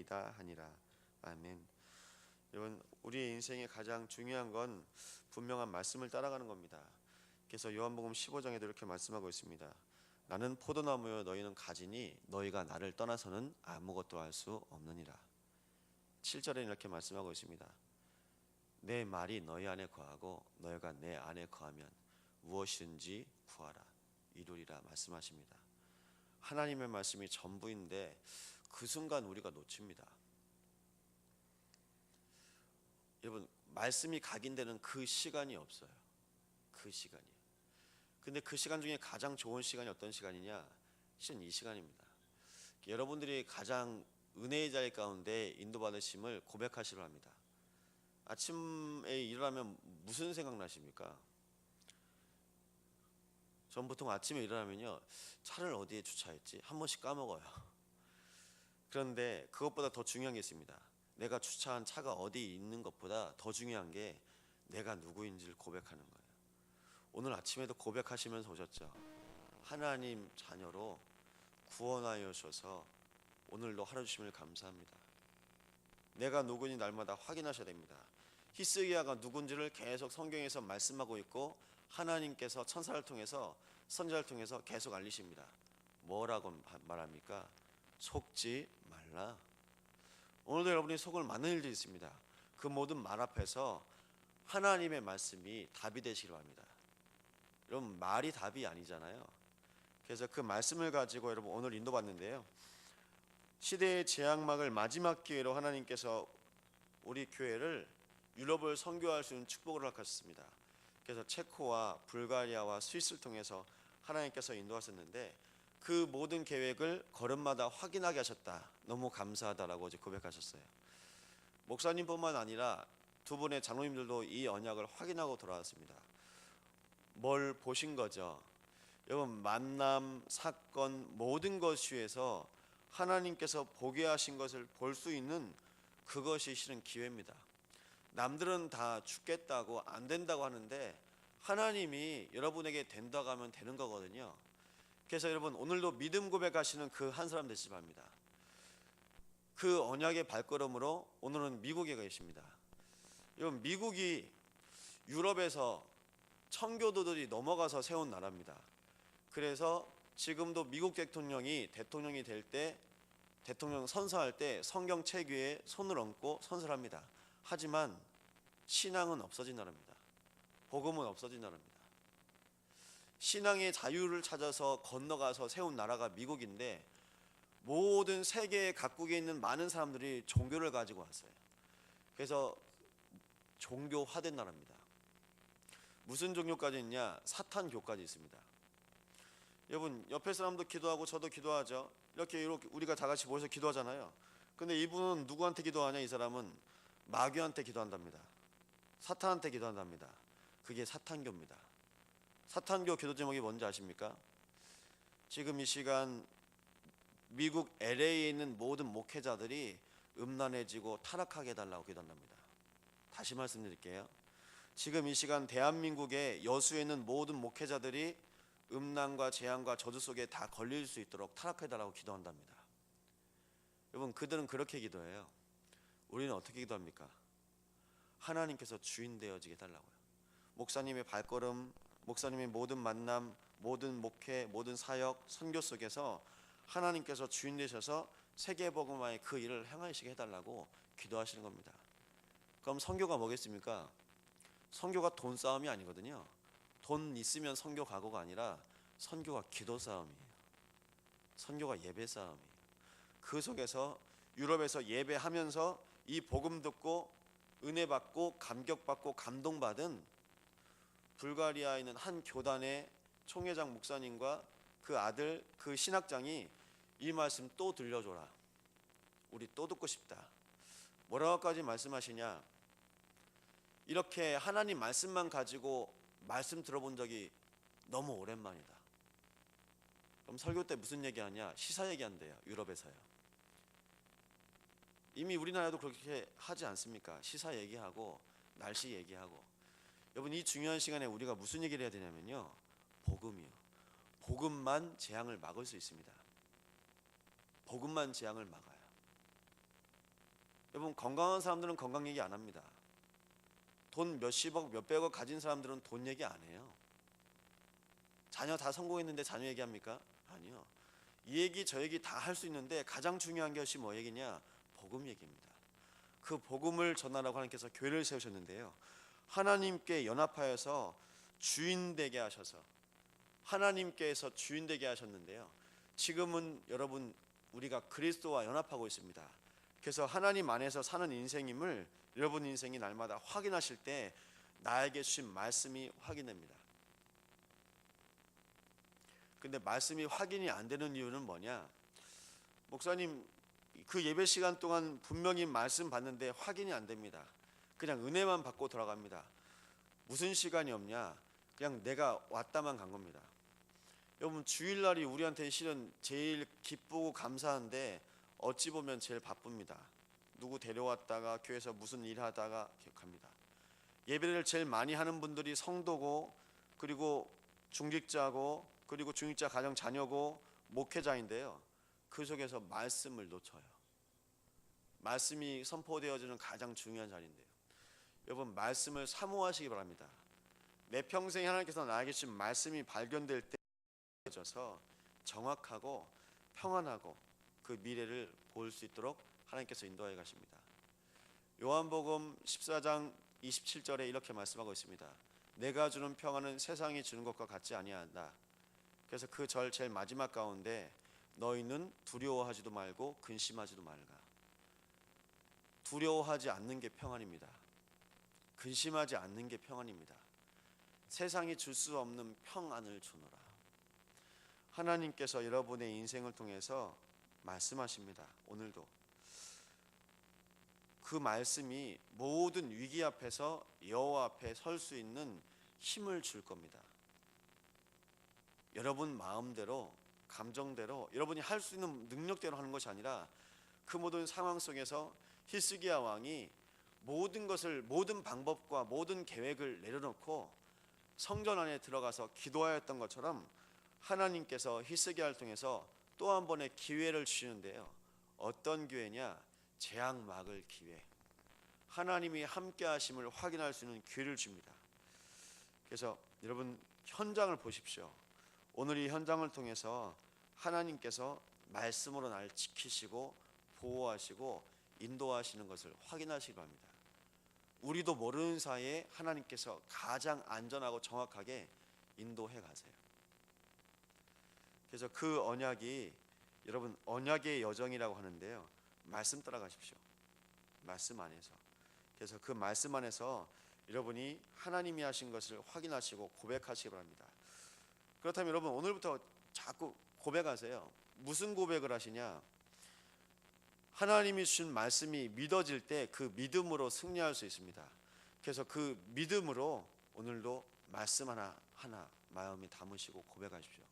하리이다 하니라. 아멘. 여러분, 우리의 인생의 가장 중요한 건 분명한 말씀을 따라가는 겁니다. 그래서 요한복음 15장에도 이렇게 말씀하고 있습니다. 나는 포도나무여 너희는 가지니 너희가 나를 떠나서는 아무것도 할 수 없느니라. 7절에 이렇게 말씀하고 있습니다. 내 말이 너희 안에 거하고 너희가 내 안에 거하면 무엇이든지 구하라 이루리라 말씀하십니다. 하나님의 말씀이 전부인데 그 순간 우리가 놓칩니다. 여러분, 말씀이 각인되는 그 시간이 없어요. 그 시간이. 근데 그 시간 중에 가장 좋은 시간이 어떤 시간이냐? 실은 이 시간입니다. 여러분들이 가장 은혜의 자리 가운데 인도받으심을 고백하시려 합니다. 아침에 일어나면 무슨 생각나십니까? 전 보통 아침에 일어나면요, 차를 어디에 주차했지? 한 번씩 까먹어요. 그런데 그것보다 더 중요한 게 있습니다. 내가 주차한 차가 어디 있는 것보다 더 중요한 게 내가 누구인지를 고백하는 거예요. 오늘 아침에도 고백하시면서 오셨죠. 하나님 자녀로 구원하여 주셔서 오늘도 하루 주심을 감사합니다. 내가 누구인지 날마다 확인하셔야 됩니다. 히스기야가 누군지를 계속 성경에서 말씀하고 있고 하나님께서 천사를 통해서 선지자를 통해서 계속 알리십니다. 뭐라고 말합니까? 속지 말라. 오늘도 여러분이 속을 많은 일들이 있습니다. 그 모든 말 앞에서 하나님의 말씀이 답이 되시길 바랍니다. 여러분, 말이 답이 아니잖아요. 그래서 그 말씀을 가지고 여러분 오늘 인도받는데요, 시대의 재앙막을 마지막 기회로 하나님께서 우리 교회를 유럽을 선교할 수 있는 축복을 허락하셨습니다. 그래서 체코와 불가리아와 스위스를 통해서 하나님께서 인도하셨는데 그 모든 계획을 걸음마다 확인하게 하셨다. 너무 감사하다라고 이제 고백하셨어요. 목사님뿐만 아니라 두 분의 장로님들도 이 언약을 확인하고 돌아왔습니다. 뭘 보신 거죠? 여러분, 만남, 사건, 모든 것 위에서 하나님께서 보게 하신 것을 볼 수 있는 그것이 실은 기회입니다. 남들은 다 죽겠다고 안 된다고 하는데 하나님이 여러분에게 된다고 하면 되는 거거든요. 그래서 여러분, 오늘도 믿음 고백하시는 그 한 사람 되시기 바랍니다. 그 언약의 발걸음으로 오늘은 미국에 계십니다. 여러분, 미국이 유럽에서 청교도들이 넘어가서 세운 나라입니다. 그래서 지금도 미국 대통령이 될 때, 대통령 선서할 때 성경책 위에 손을 얹고 선서를 합니다. 하지만 신앙은 없어진 나라입니다. 복음은 없어진 나라입니다. 신앙의 자유를 찾아서 건너가서 세운 나라가 미국인데 모든 세계 각국에 있는 많은 사람들이 종교를 가지고 왔어요. 그래서 종교화된 나라입니다. 무슨 종교까지 있냐? 사탄교까지 있습니다. 여러분, 옆에 사람도 기도하고 저도 기도하죠. 이렇게 우리가 다 같이 모여서 기도하잖아요. 근데 이분은 누구한테 기도하냐? 이 사람은 마귀한테 기도한답니다. 사탄한테 기도한답니다. 그게 사탄교입니다. 사탄교 기도 제목이 뭔지 아십니까? 지금 이 시간 미국 LA에 있는 모든 목회자들이 음란해지고 타락하게 해달라고 기도한답니다. 다시 말씀드릴게요. 지금 이 시간 대한민국의 여수에 있는 모든 목회자들이 음란과 재앙과 저주 속에 다 걸릴 수 있도록 타락해달라고 기도한답니다. 여러분, 그들은 그렇게 기도해요. 우리는 어떻게 기도합니까? 하나님께서 주인 되어지게 해달라고요. 목사님의 발걸음, 목사님의 모든 만남, 모든 목회, 모든 사역, 선교 속에서 하나님께서 주인 되셔서 세계복음화의 그 일을 행하시게 해달라고 기도하시는 겁니다. 그럼 선교가 뭐겠습니까? 선교가 돈 싸움이 아니거든요. 돈 있으면 선교 가고가 아니라 선교가 기도 싸움이에요. 선교가 예배 싸움이에요. 그 속에서 유럽에서 예배하면서 이 복음 듣고 은혜 받고 감격받고 감동받은 불가리아에 있는 한 교단의 총회장 목사님과 그 아들, 그 신학장이 이 말씀 또 들려줘라. 우리 또 듣고 싶다. 뭐라고까지 말씀하시냐? 이렇게 하나님 말씀만 가지고 말씀 들어본 적이 너무 오랜만이다. 그럼 설교 때 무슨 얘기하냐? 시사 얘기한대요. 유럽에서요. 이미 우리나라도 그렇게 하지 않습니까? 시사 얘기하고 날씨 얘기하고. 여러분, 이 중요한 시간에 우리가 무슨 얘기를 해야 되냐면요, 복음이요. 복음만 재앙을 막을 수 있습니다. 복음만 재앙을 막아요. 여러분, 건강한 사람들은 건강 얘기 안 합니다. 돈 몇십억 몇백억 가진 사람들은 돈 얘기 안 해요. 자녀 다 성공했는데 자녀 얘기합니까? 아니요. 이 얘기 저 얘기 다 할 수 있는데 가장 중요한 것이 뭐 얘기냐? 복음 얘기입니다. 그 복음을 전하라고 하나님께서 교회를 세우셨는데요, 하나님께 연합하여서 주인 되게 하셔서 하나님께서 주인 되게 하셨는데요, 지금은 여러분 우리가 그리스도와 연합하고 있습니다. 그래서 하나님 안에서 사는 인생임을 여러분 인생이 날마다 확인하실 때 나에게 주신 말씀이 확인됩니다. 근데 말씀이 확인이 안 되는 이유는 뭐냐? 목사님, 그 예배 시간 동안 분명히 말씀 받는데 확인이 안 됩니다. 그냥 은혜만 받고 돌아갑니다. 무슨 시간이 없냐? 그냥 내가 왔다만 간 겁니다. 여러분, 주일날이 우리한테 실은 제일 기쁘고 감사한데 어찌 보면 제일 바쁩니다. 누구 데려왔다가 교회에서 무슨 일 하다가 갑니다. 예배를 제일 많이 하는 분들이 성도고, 그리고 중직자고, 그리고 중직자 가정 자녀고 목회자인데요, 그 속에서 말씀을 놓쳐요. 말씀이 선포되어지는 가장 중요한 자리인데요, 여러분 말씀을 사모하시기 바랍니다. 내 평생에 하나님께서 나에게 주신 말씀이 발견될 때 져서 정확하고 평안하고 그 미래를 볼 수 있도록 하나님께서 인도하여 가십니다. 요한복음 14장 27절에 이렇게 말씀하고 있습니다. 내가 주는 평안은 세상이 주는 것과 같지 아니한다. 그래서 그 절 제일 마지막 가운데 너희는 두려워하지도 말고 근심하지도 말라. 두려워하지 않는 게 평안입니다. 근심하지 않는 게 평안입니다. 세상이 줄 수 없는 평안을 주노라. 하나님께서 여러분의 인생을 통해서 말씀하십니다. 오늘도 그 말씀이 모든 위기 앞에서 여호와 앞에 설 수 있는 힘을 줄 겁니다. 여러분 마음대로, 감정대로, 여러분이 할 수 있는 능력대로 하는 것이 아니라 그 모든 상황 속에서 히스기야 왕이 모든 것을, 모든 방법과 모든 계획을 내려놓고 성전 안에 들어가서 기도하였던 것처럼 하나님께서 히스기야를 통해서 또 한 번의 기회를 주시는데요, 어떤 기회냐? 재앙 막을 기회, 하나님이 함께 하심을 확인할 수 있는 기회를 줍니다. 그래서 여러분 현장을 보십시오. 오늘 이 현장을 통해서 하나님께서 말씀으로 날 지키시고 보호하시고 인도하시는 것을 확인하시기 바랍니다. 우리도 모르는 사이에 하나님께서 가장 안전하고 정확하게 인도해 가세요. 그래서 그 언약이 여러분 언약의 여정이라고 하는데요, 말씀 따라가십시오. 말씀 안에서. 그래서 그 말씀 안에서 여러분이 하나님이 하신 것을 확인하시고 고백하시기 바랍니다. 그렇다면 여러분 오늘부터 자꾸 고백하세요. 무슨 고백을 하시냐? 하나님이 주신 말씀이 믿어질 때 그 믿음으로 승리할 수 있습니다. 그래서 그 믿음으로 오늘도 말씀 하나 마음에 담으시고 고백하십시오.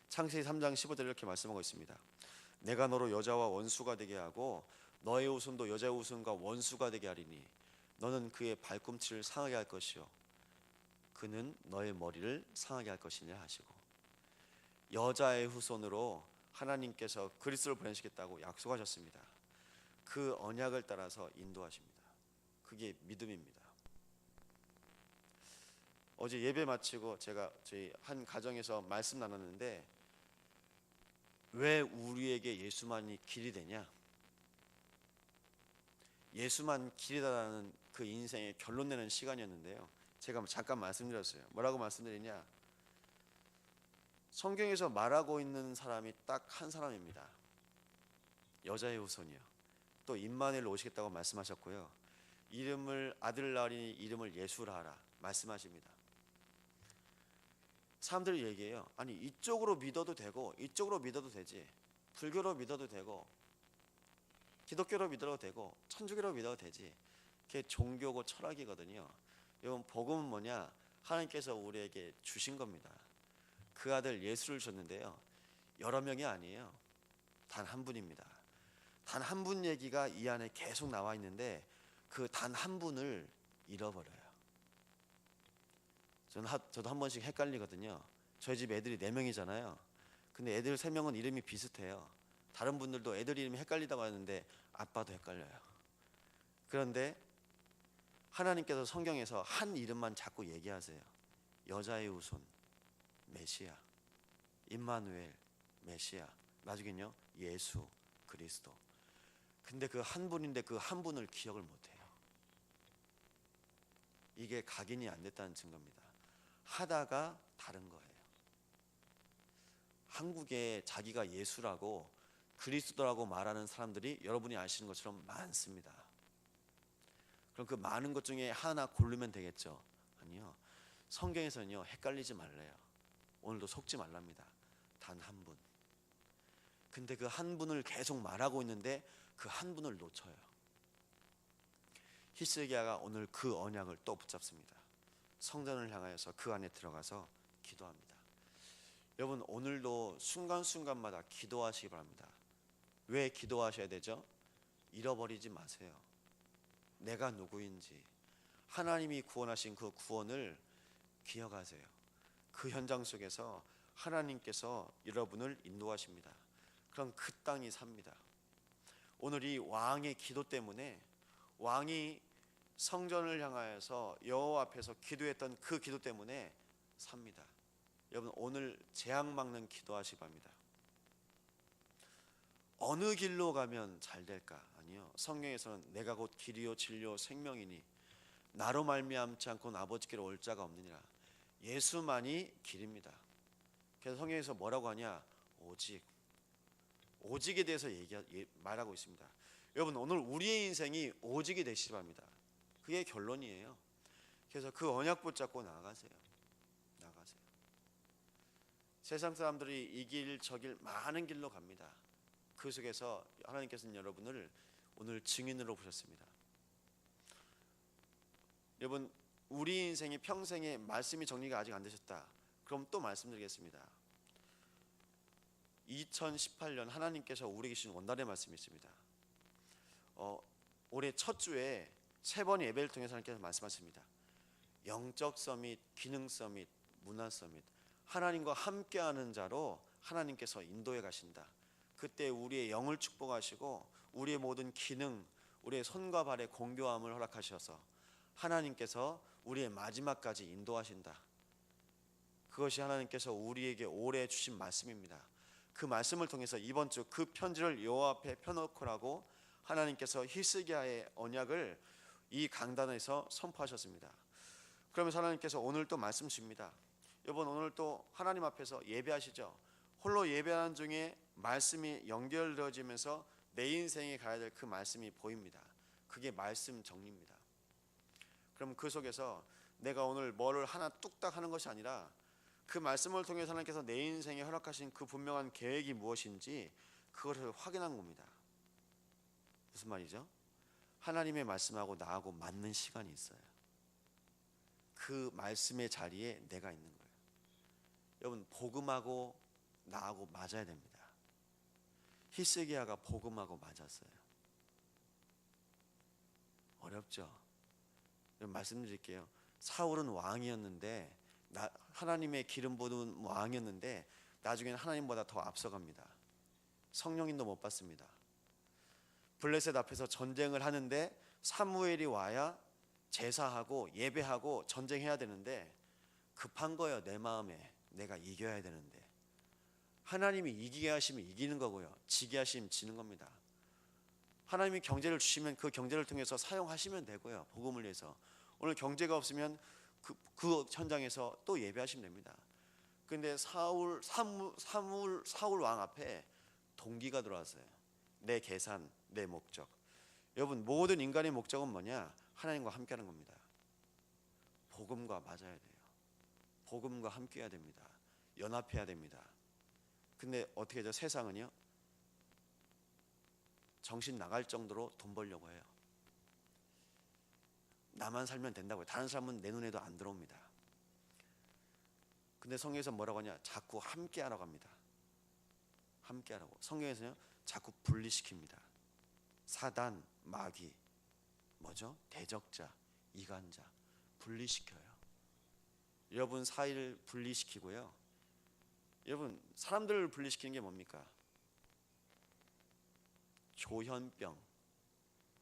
창세기 3장 15절 이렇게 말씀하고 있습니다. 내가 너로 여자와 원수가 되게 하고 너의 후손도 여자의 후손과 원수가 되게 하리니 너는 그의 발꿈치를 상하게 할 것이요 그는 너의 머리를 상하게 할 것이냐 하시고, 여자의 후손으로 하나님께서 그리스도를 보내시겠다고 약속하셨습니다. 그 언약을 따라서 인도하십니다. 그게 믿음입니다. 어제 예배 마치고 제가 저희 한 가정에서 말씀 나눴는데, 왜 우리에게 예수만이 길이 되냐? 예수만 길이다라는 그 인생의 결론 내는 시간이었는데요, 제가 잠깐 말씀드렸어요. 뭐라고 말씀드리냐? 성경에서 말하고 있는 사람이 딱 한 사람입니다. 여자의 후손이요. 또 임마누엘 오시겠다고 말씀하셨고요, 이름을 아들 낳으리니 이름을 예수라 하라 말씀하십니다. 사람들이 얘기해요. 아니 이쪽으로 믿어도 되고 이쪽으로 믿어도 되지, 불교로 믿어도 되고 기독교로 믿어도 되고 천주교로 믿어도 되지, 그게 종교고 철학이거든요. 여러분 복음은 뭐냐? 하나님께서 우리에게 주신 겁니다. 그 아들 예수를 줬는데요, 여러 명이 아니에요. 단 한 분입니다. 단 한 분 얘기가 이 안에 계속 나와 있는데 그 단 한 분을 잃어버려요. 저도 한 번씩 헷갈리거든요. 저희 집 애들이 4명이잖아요. 근데 애들 3명은 이름이 비슷해요. 다른 분들도 애들 이름이 헷갈리다고 하는데 아빠도 헷갈려요. 그런데 하나님께서 성경에서 한 이름만 자꾸 얘기하세요. 여자의 후손 메시아, 임마누엘 메시아, 나중엔요 예수 그리스도. 근데 그 한 분인데 그 한 분을 기억을 못해요. 이게 각인이 안 됐다는 증거입니다. 하다가 다른 거예요. 한국에 자기가 예수라고 그리스도라고 말하는 사람들이 여러분이 아시는 것처럼 많습니다. 그럼 그 많은 것 중에 하나 고르면 되겠죠? 아니요. 성경에서는요 헷갈리지 말래요. 오늘도 속지 말랍니다. 단 한 분. 근데 그 한 분을 계속 말하고 있는데 그 한 분을 놓쳐요. 히스기야가 오늘 그 언약을 또 붙잡습니다. 성전을 향하여서 그 안에 들어가서 기도합니다. 여러분 오늘도 순간순간마다 기도하시기 바랍니다. 왜 기도하셔야 되죠? 잃어버리지 마세요. 내가 누구인지, 하나님이 구원하신 그 구원을 기억하세요. 그 현장 속에서 하나님께서 여러분을 인도하십니다. 그럼 그 땅이 삽니다. 오늘 이 왕의 기도 때문에, 왕이 성전을 향하여서 여호와 앞에서 기도했던 그 기도 때문에 삽니다. 여러분 오늘 재앙 막는 기도하시기 바랍니다. 어느 길로 가면 잘 될까? 아니요. 성경에서는 내가 곧 길이요 진리요 생명이니 나로 말미암지 않고는 아버지께로 올 자가 없느니라. 예수만이 길입니다. 그래서 성경에서 뭐라고 하냐? 오직에 대해서 말하고 있습니다. 여러분 오늘 우리의 인생이 오직이 되시기 바랍니다. 그게 결론이에요. 그래서 그 언약 붙잡고 나아가세요. 세상 사람들이 이 길 저 길 많은 길로 갑니다. 그 속에서 하나님께서는 여러분을 오늘 증인으로 보셨습니다. 여러분 우리 인생이 평생에 말씀이 정리가 아직 안 되셨다. 그럼 또 말씀드리겠습니다. 2018년 하나님께서 우리에게 주신 원달의 말씀이 있습니다. 올해 첫 주에 3번 예배를 통해서 하나님께서 말씀하십니다. 영적 서밋, 기능 서밋, 문화 서밋, 하나님과 함께하는 자로 하나님께서 인도해 가신다. 그때 우리의 영을 축복하시고 우리의 모든 기능, 우리의 손과 발의 공교함을 허락하셔서 하나님께서 우리의 마지막까지 인도하신다. 그것이 하나님께서 우리에게 올해 주신 말씀입니다. 그 말씀을 통해서 이번 주 그 편지를 여호와 앞에 펴놓고라고 하나님께서 히스기야의 언약을 이 강단에서 선포하셨습니다. 그러면서 하나님께서 오늘 또 말씀 주십니다. 여러분 오늘 또 하나님 앞에서 예배하시죠. 홀로 예배하는 중에 말씀이 연결되어지면서 내 인생에 가야 될 그 말씀이 보입니다. 그게 말씀 정리입니다. 그럼 그 속에서 내가 오늘 뭐를 하나 뚝딱 하는 것이 아니라 그 말씀을 통해서 하나님께서 내 인생에 허락하신 그 분명한 계획이 무엇인지 그것을 확인한 겁니다. 무슨 말이죠? 하나님의 말씀하고 나하고 맞는 시간이 있어요. 그 말씀의 자리에 내가 있는 거예요. 여러분 복음하고 나하고 맞아야 됩니다. 히스기야가 복음하고 맞았어요. 어렵죠? 여러분 말씀드릴게요. 사울은 왕이었는데 하나님의 기름 부은 왕이었는데 나중에는 하나님보다 더 앞서갑니다. 성령님도 못 받습니다. 블레셋 앞에서 전쟁을 하는데 사무엘이 와야 제사하고 예배하고 전쟁해야 되는데 급한 거예요. 내 마음에 내가 이겨야 되는데 하나님이 이기게 하시면 이기는 거고요. 지게 하시면 지는 겁니다. 하나님이 경제를 주시면 그 경제를 통해서 사용하시면 되고요. 복음을 위해서. 오늘 경제가 없으면 그 현장에서 또 예배하시면 됩니다. 그런데 사울 왕 앞에 동기가 들어왔어요. 내 계산, 내 목적. 여러분 모든 인간의 목적은 뭐냐? 하나님과 함께하는 겁니다. 복음과 맞아야 돼요. 복음과 함께해야 됩니다. 연합해야 됩니다. 근데 어떻게 하죠? 세상은요 정신 나갈 정도로 돈 벌려고 해요. 나만 살면 된다고요. 다른 사람은 내 눈에도 안 들어옵니다. 근데 성경에서 뭐라고 하냐? 자꾸 함께하라고 합니다. 함께하라고. 성경에서요 자꾸 분리시킵니다. 사단, 마귀, 뭐죠? 대적자, 이간자 분리시켜요. 여러분 사이를 분리시키고요. 여러분 사람들을 분리시키는 게 뭡니까? 조현병,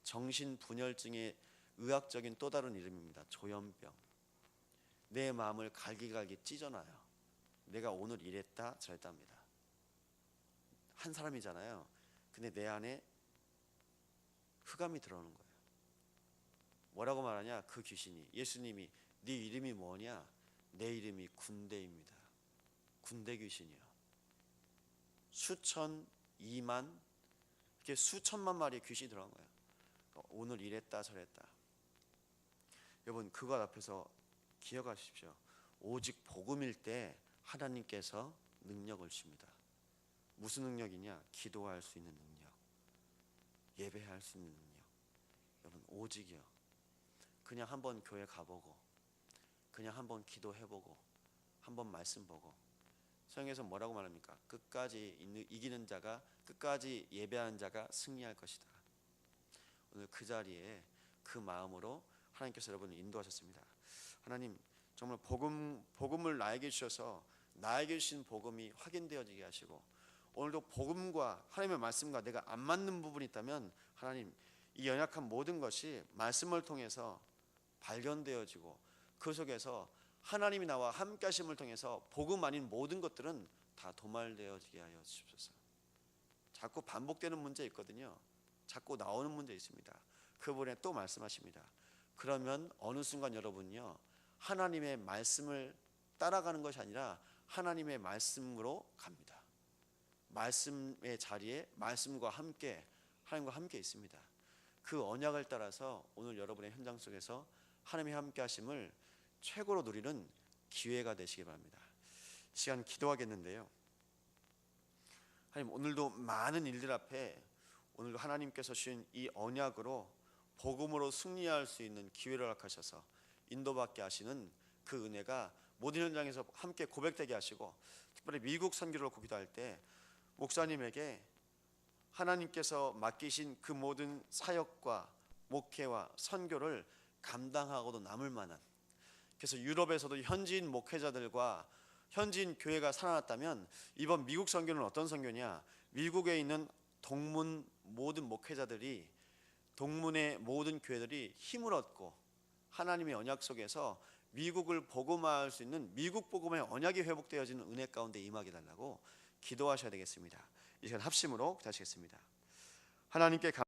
정신분열증의 의학적인 또 다른 이름입니다. 조현병. 내 마음을 갈기갈기 찢어놔요. 내가 오늘 이랬다 저랬다 합니다. 한 사람이잖아요. 근데 내 안에 흑암이 들어오는 거예요. 뭐라고 말하냐? 그 귀신이, 예수님이 네 이름이 뭐냐? 내 이름이 군대입니다. 군대 귀신이요. 수천, 2만, 이렇게 수천만 마리의 귀신이 들어간 거예요. 오늘 이랬다 저랬다. 여러분, 그것 앞에서 기억하십시오. 오직 복음일 때 하나님께서 능력을 주십니다. 무슨 능력이냐? 기도할 수 있는 능력, 예배할 수 있는 능력. 여러분, 오직이요. 그냥 한번 교회 가보고, 그냥 한번 기도해보고, 한번 말씀 보고. 성경에서 뭐라고 말합니까? 끝까지 이기는 자가, 끝까지 예배하는 자가 승리할 것이다. 오늘 그 자리에 그 마음으로 하나님께서 여러분을 인도하셨습니다. 하나님, 정말 복음을 나에게 주셔서 나에게 주신 복음이 확인되어지게 하시고, 오늘도 복음과 하나님의 말씀과 내가 안 맞는 부분이 있다면 하나님, 이 연약한 모든 것이 말씀을 통해서 발견되어지고, 그 속에서 하나님이 나와 함께 하심을 통해서 복음 아닌 모든 것들은 다 도말되어지게 하여 주십소서. 자꾸 반복되는 문제 있거든요. 자꾸 나오는 문제 있습니다. 그분에 또 말씀하십니다. 그러면 어느 순간 여러분요, 하나님의 말씀을 따라가는 것이 아니라 하나님의 말씀으로 갑니다. 말씀의 자리에 말씀과 함께, 하나님과 함께 있습니다. 그 언약을 따라서 오늘 여러분의 현장 속에서 하나님의 함께 하심을 최고로 누리는 기회가 되시기 바랍니다. 시간 기도하겠는데요, 하나님, 오늘도 많은 일들 앞에 오늘도 하나님께서 주신 이 언약으로 복음으로 승리할 수 있는 기회를 허락하셔서 인도받게 하시는 그 은혜가 모든 현장에서 함께 고백되게 하시고, 특별히 미국 선교를 기도할 때 목사님에게 하나님께서 맡기신 그 모든 사역과 목회와 선교를 감당하고도 남을 만한, 그래서 유럽에서도 현지인 목회자들과 현지인 교회가 살아났다면 이번 미국 선교는 어떤 선교냐? 미국에 있는 동문 모든 목회자들이, 동문의 모든 교회들이 힘을 얻고 하나님의 언약 속에서 미국을 복음화할 수 있는 미국 복음의 언약이 회복되어지는 은혜 가운데 임하게 달라고 기도하셔야 되겠습니다. 이 시간 합심으로 기도하시겠습니다. 하나님께